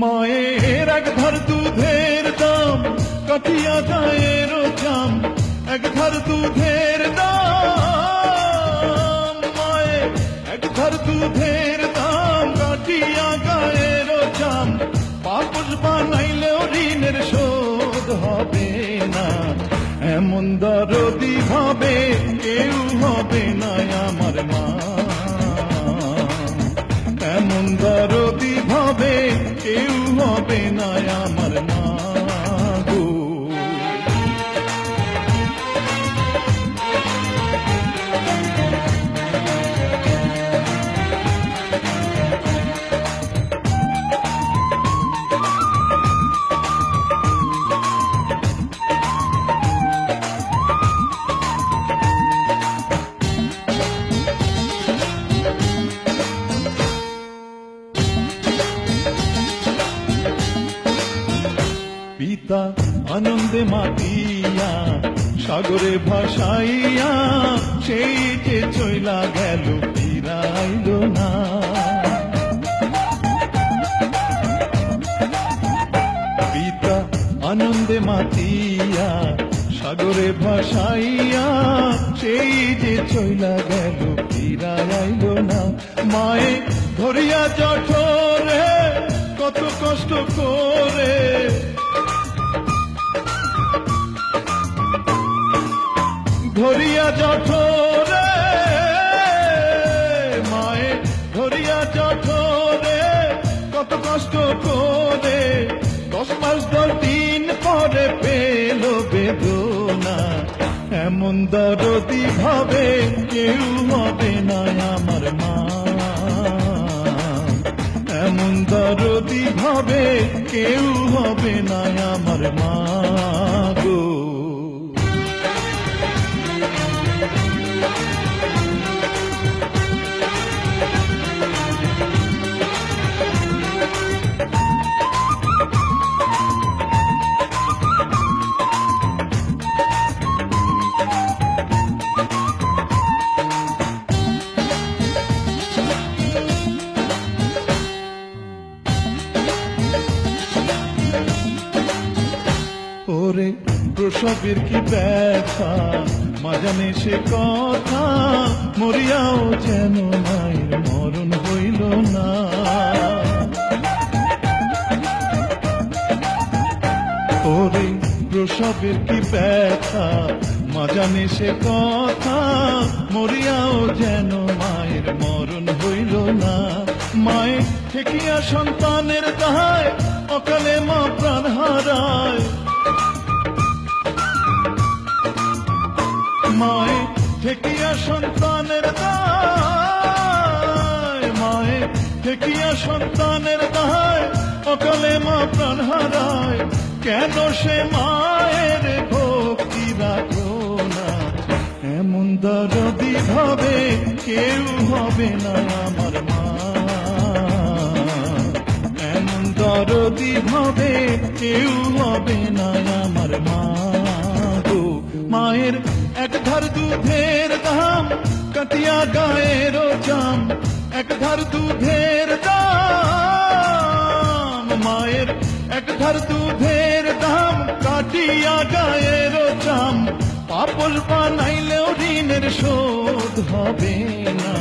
মায়ের এক ধার দুধের দাম কাটিয়া গায়ের চাম, এক ধার দুধের দাম, মায়ের এক ধার দুধের দাম কাটিয়া গায়ের চাম, পাপস বানাইলেও ঋণের শোধ হবে না। এমন দরদি ভাবে কেউ হবে না আমার মা, এমন দরদি ভাবে কেউ হবে না আমার মা গো। পিতা আনন্দে মাতিয়া সাগরে ভাসাইয়া, সেই যে চইলা গেল ফিরাইল না। পিতা আনন্দে মাতিয়া সাগরে ভাসাইয়া, সেই যে চইলা গেল ফিরাইল না। মায়ে ধরিয়া জঠরে কত কষ্ট করে, ধরিয়া জঠরে, মায়ে ধরিয়া জঠরে কত কষ্ট করে, 10 মাস 10 দিন পরে পেল বেদনা। এমন দরদি ভাবে কেউ হবে না আমার মা, এমন দরদি ভাবে কেউ হবে না আমার মা গো। ওরে প্রসবের কি ব্যথা মা জানে সে কথা, মরিয়াও যেন মায়ের মরণ হইল না। ওরে প্রসবের কি ব্যথা মা জানে সে কথা, মরিয়াও যেন মায়ের মরণ হইল না। মায়ে ঠেকিয়া সন্তানের দায় অকালে মা প্রাণ হারায়, মায়ে ঠেকিয়া সন্তানের দায়, মায়ে ঠেকিয়া সন্তানের দায় অকালে মা প্রাণ হারায়। কেন সে মায়ের ভক্তি রাখো না, এমন দরদি ভাবে কেউ হবে না আমার মা, এমন দরদি ভাবে কেউ হবে না আমার মা গো। মায়ের এক ধার দুধের দাম কাটিয়া গায়ের চাম, এক ধার দুধের দাম, মায়ের এক ধার দুধের দাম কাটিয়া গায়ের চাম, পাপস বানাইলেও ঋণের শোধ হবে না।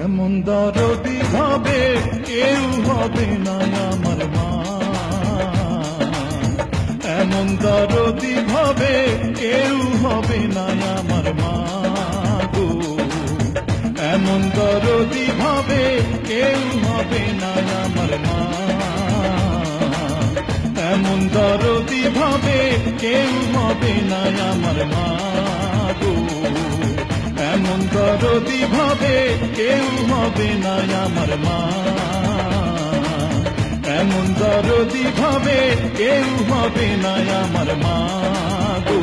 এমন দরদি ভাবে কেউ হবে না আমার মা, এমন দরদি ভাবে কেউ হবে না আমার মা গো। এমন দরদি ভাবে কেউ হবে না আমার মা, এমন দরদি ভাবে কেউ হবে না আমার মা গো। এমন দরদি ভাবে কেউ হবে না আমার মা, এমন দরদি ভাবে কেউ হবে না আমার মা গো।